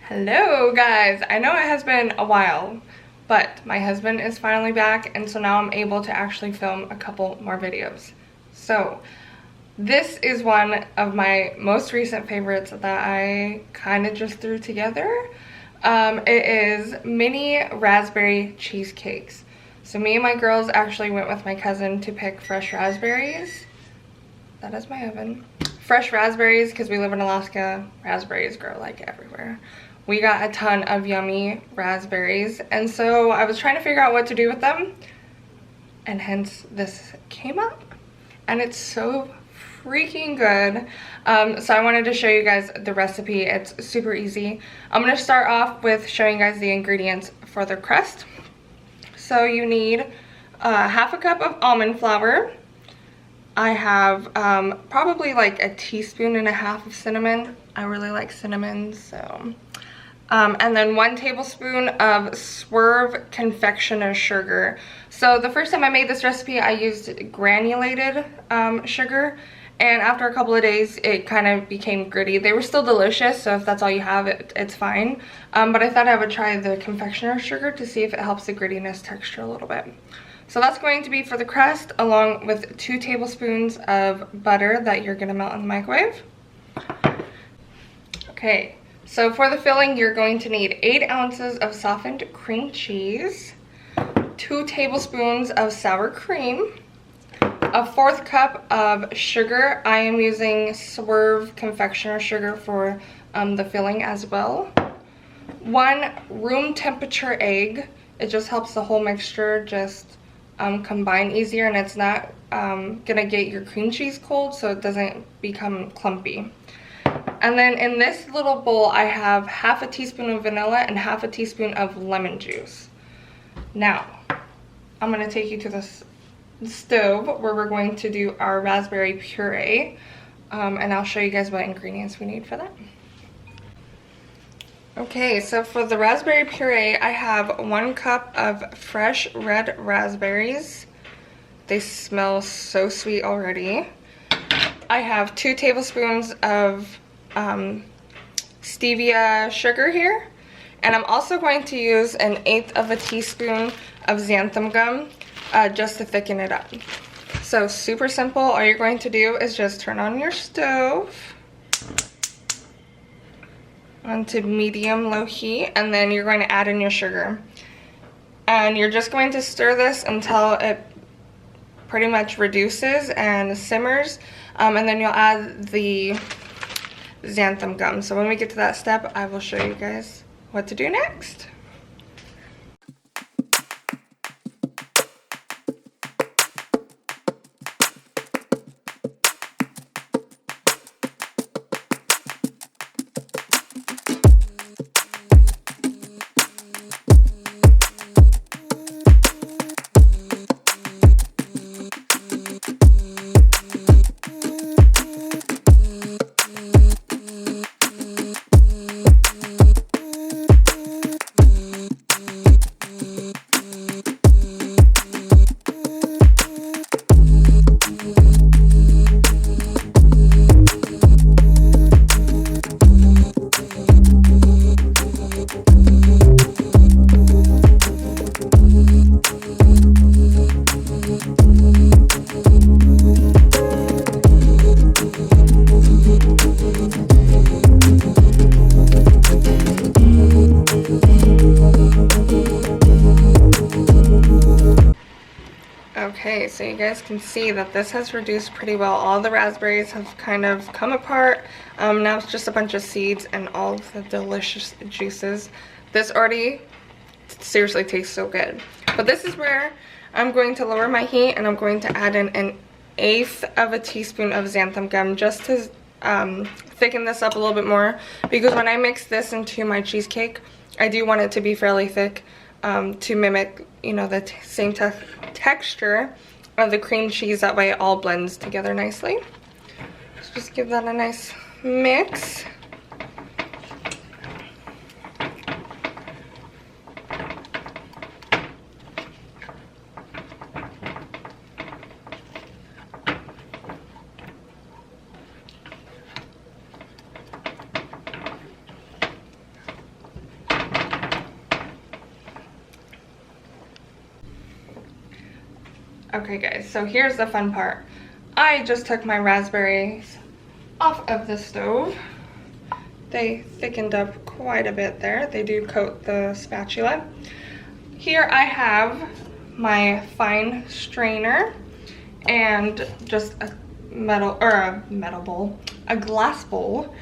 Hello guys, I know it has been a while, but my husband is finally back, and so now I'm able to actually film a couple more videos. So this is one of my most recent favorites that I kind of just threw together. It is mini raspberry cheesecakes. So me and my girls actually went with my cousin to pick fresh raspberries. That is my oven. Fresh raspberries, because we live in Alaska, raspberries grow like everywhere. We got a ton of yummy raspberries, and so I was trying to figure out what to do with them, and hence this came up, and it's so freaking good. So I wanted to show you guys the recipe. It's super easy. I'm going to start off with showing you guys the ingredients for the crust. So you need half a cup of almond flour. I have probably like a teaspoon and a half of cinnamon. I really like cinnamon, so. And then 1 tablespoon of Swerve confectioner sugar. So the first time I made this recipe, I used granulated sugar, and after a couple of days, it kind of became gritty. They were still delicious, so if that's all you have, it's fine. But I thought I would try the confectioner sugar to see if it helps the grittiness texture a little bit. So that's going to be for the crust, along with 2 tablespoons of butter that you're gonna melt in the microwave. Okay, so for the filling, you're going to need 8 ounces of softened cream cheese, 2 tablespoons of sour cream, a 1/4 cup of sugar. I am using Swerve confectioner sugar for the filling as well. 1 room temperature egg. It just helps the whole mixture just combine easier, and it's not gonna get your cream cheese cold, so it doesn't become clumpy. And then in this little bowl, I have half a teaspoon of vanilla and half a teaspoon of lemon juice. Now, I'm gonna take you to the stove where we're going to do our raspberry puree, and I'll show you guys what ingredients we need for that. Okay, so for the raspberry puree, I have 1 cup of fresh red raspberries. They smell so sweet already. I have 2 tablespoons of stevia sugar here, and I'm also going to use 1/8 of a teaspoon of xanthan gum just to thicken it up. So super simple. All you're going to do is just turn on your stove onto medium-low heat, and then you're going to add in your sugar, and you're just going to stir this until it pretty much reduces and simmers, and then you'll add the xanthan gum. So when we get to that step, I will show you guys what to do next. Okay, so you guys can see that this has reduced pretty well. All the raspberries have kind of come apart. Now it's just a bunch of seeds and all of the delicious juices. This already seriously tastes so good. But this is where I'm going to lower my heat, and I'm going to add in 1/8 of a teaspoon of xanthan gum just to thicken this up a little bit more, because when I mix this into my cheesecake, I do want it to be fairly thick to mimic, you know, the same texture of the cream cheese. That way it all blends together nicely. So just give that a nice mix. Okay guys, so here's the fun part. I just took my raspberries off of the stove. They thickened up quite a bit there. They do coat the spatula. Here I have my fine strainer and just a glass bowl.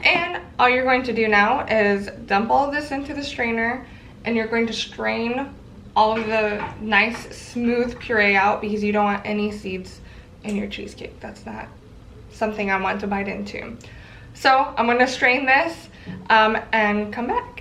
And all you're going to do now is dump all of this into the strainer, and you're going to strain all of the nice smooth puree out because you don't want any seeds in your cheesecake. That's not something I want to bite into. So I'm going to strain this and come back.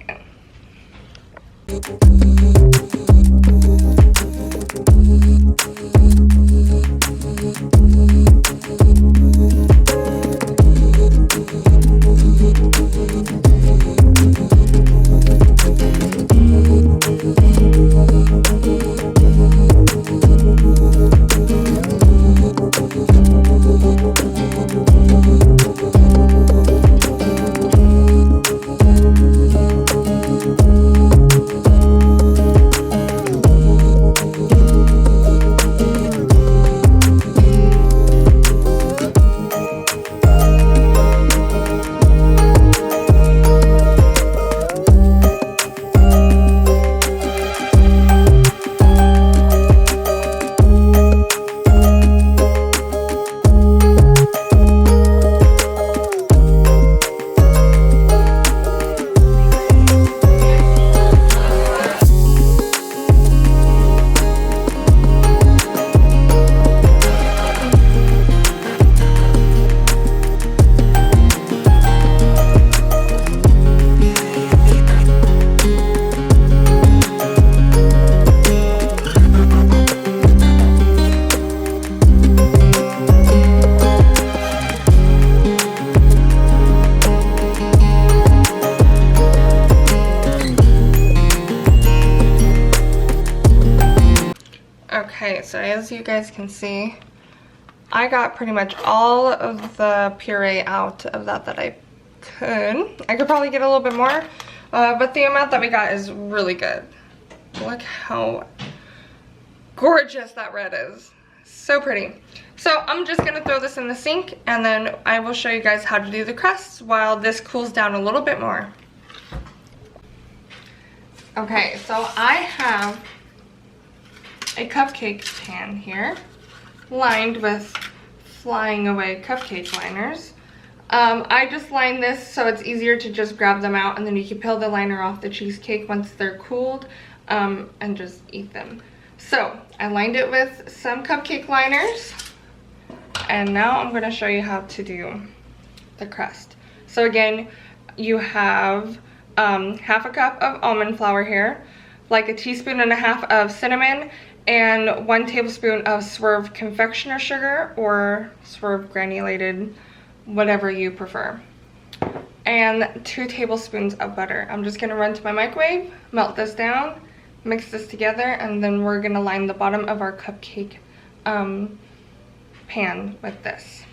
Okay, so as you guys can see, I got pretty much all of the puree out of that I could. I could probably get a little bit more, but the amount that we got is really good. Look how gorgeous that red is. So pretty. So I'm just gonna throw this in the sink, and then I will show you guys how to do the crusts while this cools down a little bit more. Okay, so I have a cupcake pan here lined with flying away cupcake liners. I just lined this so it's easier to just grab them out, and then you can peel the liner off the cheesecake once they're cooled and just eat them. So I lined it with some cupcake liners, and now I'm going to show you how to do the crust. So again, you have half a cup of almond flour here, like a teaspoon and a half of cinnamon, and 1 tablespoon of swerve confectioner sugar or swerve granulated, whatever you prefer, and 2 tablespoons of butter. I'm just gonna run to my microwave, melt this down, mix this together, and then we're gonna line the bottom of our cupcake pan with this.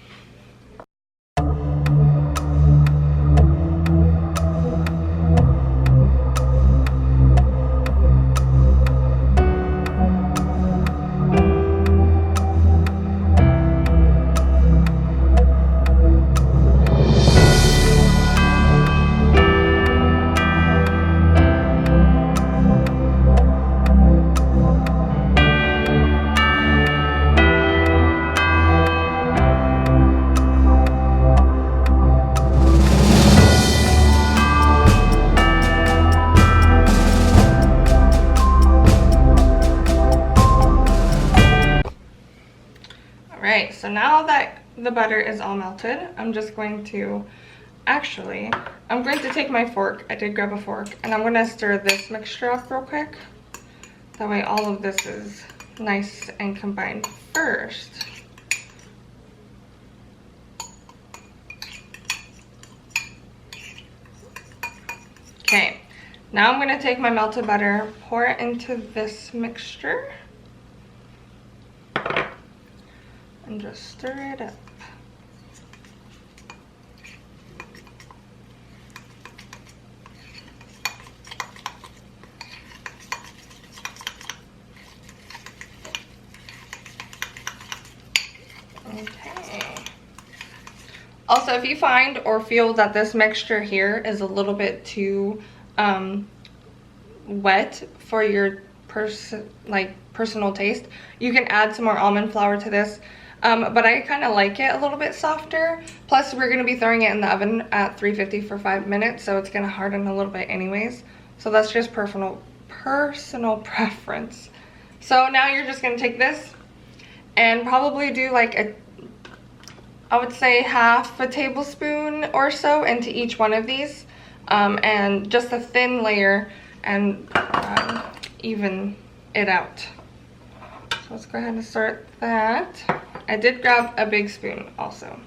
Alright, so now that the butter is all melted, I'm just going to, I'm going to take my fork, I did grab a fork, and I'm going to stir this mixture up real quick. That way all of this is nice and combined first. Okay, now I'm going to take my melted butter, pour it into this mixture, and just stir it up. Also, if you find or feel that this mixture here is a little bit too wet for your personal taste, you can add some more almond flour to this. But I kind of like it a little bit softer. Plus, we're going to be throwing it in the oven at 350 for 5 minutes, so it's going to harden a little bit anyways. So that's just personal preference. So now you're just going to take this and probably do like I would say half a tablespoon or so into each one of these, and just a thin layer, and even it out. So let's go ahead and start that. I did grab a big spoon also.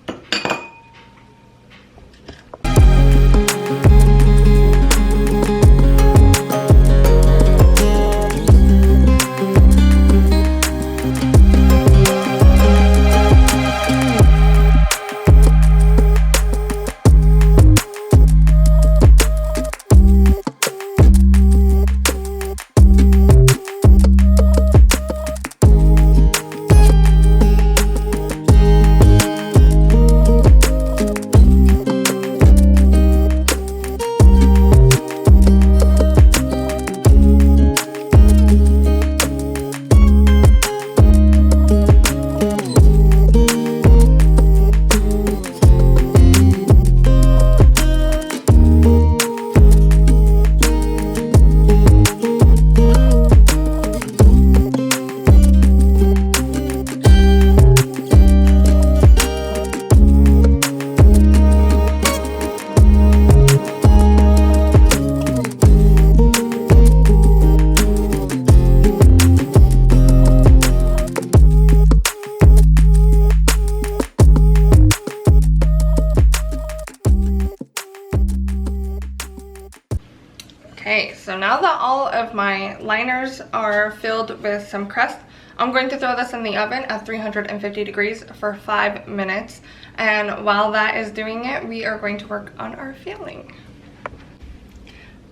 Okay, so now that all of my liners are filled with some crust, I'm going to throw this in the oven at 350 degrees for 5 minutes. And while that is doing it, we are going to work on our filling.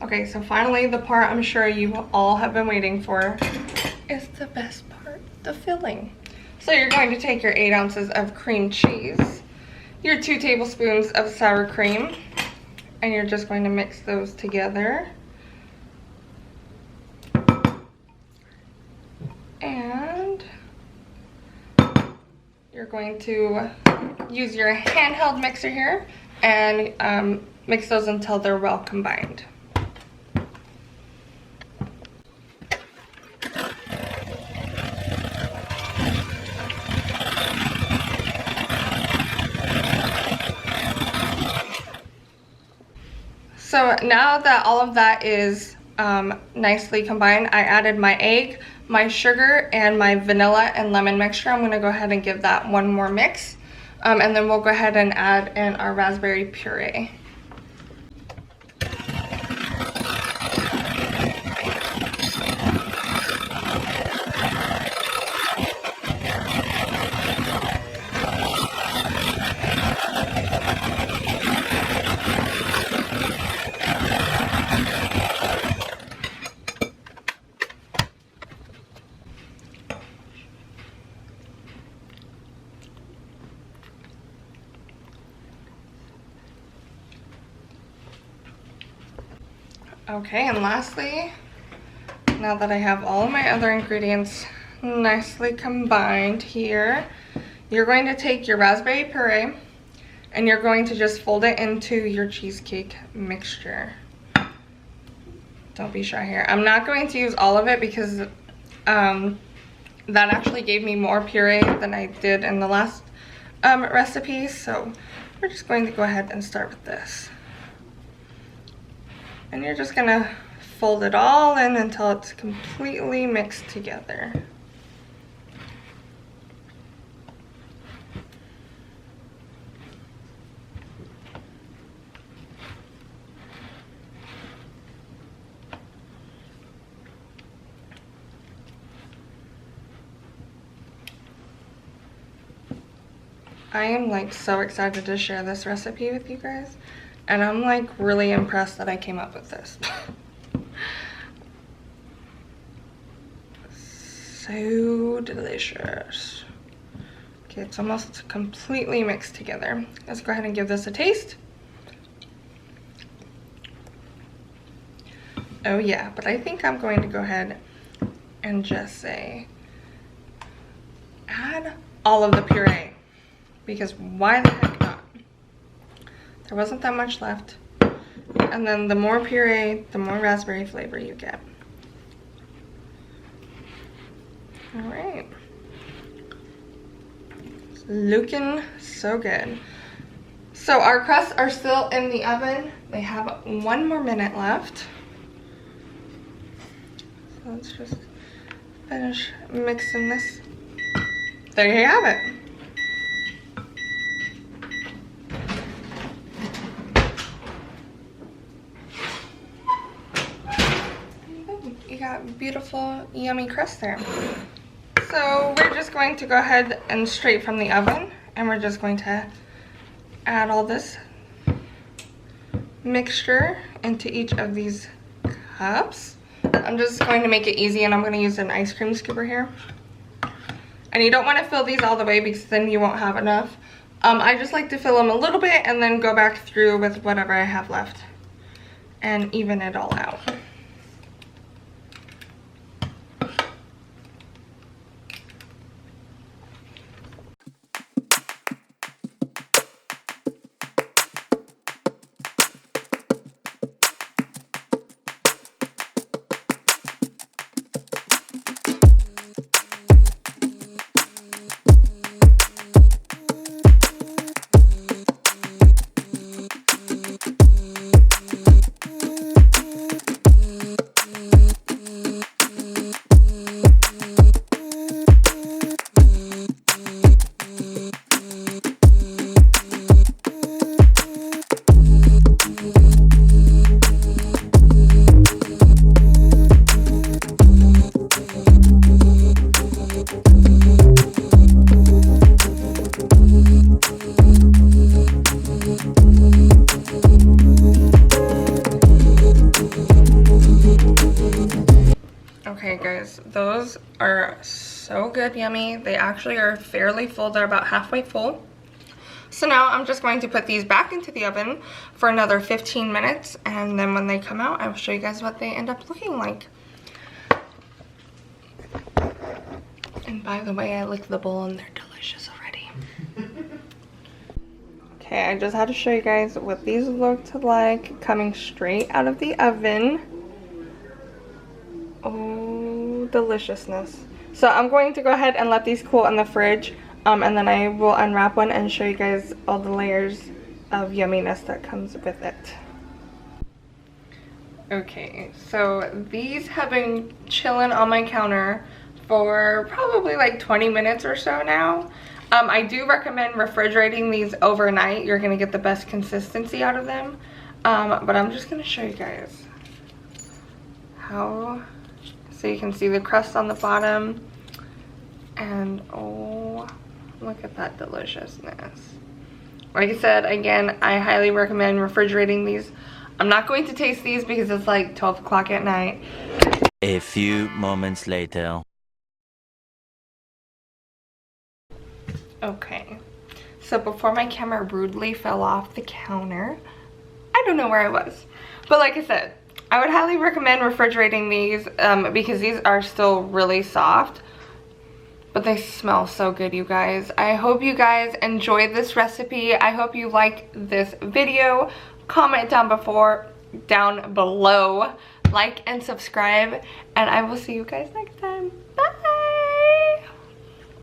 Okay, so finally the part I'm sure you all have been waiting for is the best part, the filling. So you're going to take your 8 ounces of cream cheese, your 2 tablespoons of sour cream, and you're just going to mix those together. And you're going to use your handheld mixer here and mix those until they're well combined. So now that all of that is nicely combined, I added my egg, my sugar, and my vanilla and lemon mixture. I'm going to go ahead and give that one more mix, and then we'll go ahead and add in our raspberry puree. Okay, and lastly, now that I have all of my other ingredients nicely combined here, you're going to take your raspberry puree and you're going to just fold it into your cheesecake mixture. Don't be shy here. I'm not going to use all of it because that actually gave me more puree than I did in the last recipe, so we're just going to go ahead and start with this. And you're just gonna fold it all in until it's completely mixed together. I am like so excited to share this recipe with you guys. And I'm like really impressed that I came up with this. So delicious. Okay, it's almost completely mixed together. Let's go ahead and give this a taste. Oh yeah, but I think I'm going to go ahead and just say, add all of the puree, because why the heck not? There wasn't that much left. And then the more puree, the more raspberry flavor you get. All right. It's looking so good. So our crusts are still in the oven. They have 1 more minute left. So let's just finish mixing this. There you have it. You got beautiful, yummy crust there. So we're just going to go ahead and straight from the oven, and we're just going to add all this mixture into each of these cups. I'm just going to make it easy, and I'm going to use an ice cream scooper here. And you don't want to fill these all the way because then you won't have enough. I just like to fill them a little bit and then go back through with whatever I have left and even it all out. Okay guys, those are so good, yummy. They actually are fairly full. They're about halfway full. So now I'm just going to put these back into the oven for another 15 minutes, and then when they come out, I will show you guys what they end up looking like. And by the way, I licked the bowl and they're delicious already. Okay, I just had to show you guys what these looked like coming straight out of the oven. Oh, deliciousness. So I'm going to go ahead and let these cool in the fridge, and then I will unwrap one and show you guys all the layers of yumminess that comes with it. Okay, so these have been chilling on my counter for probably like 20 minutes or so now. I do recommend refrigerating these overnight. You're gonna get the best consistency out of them. But I'm just gonna show you guys how. So you can see the crust on the bottom, and oh, look at that deliciousness. Like I said, again, I highly recommend refrigerating these. I'm not going to taste these because it's like 12 o'clock at night. A few moments later. Okay, so before my camera rudely fell off the counter, I don't know where I was. But like I said, I would highly recommend refrigerating these because these are still really soft. But they smell so good, you guys. I hope you guys enjoyed this recipe. I hope you like this video. Comment down below, like and subscribe, and I will see you guys next time. Bye!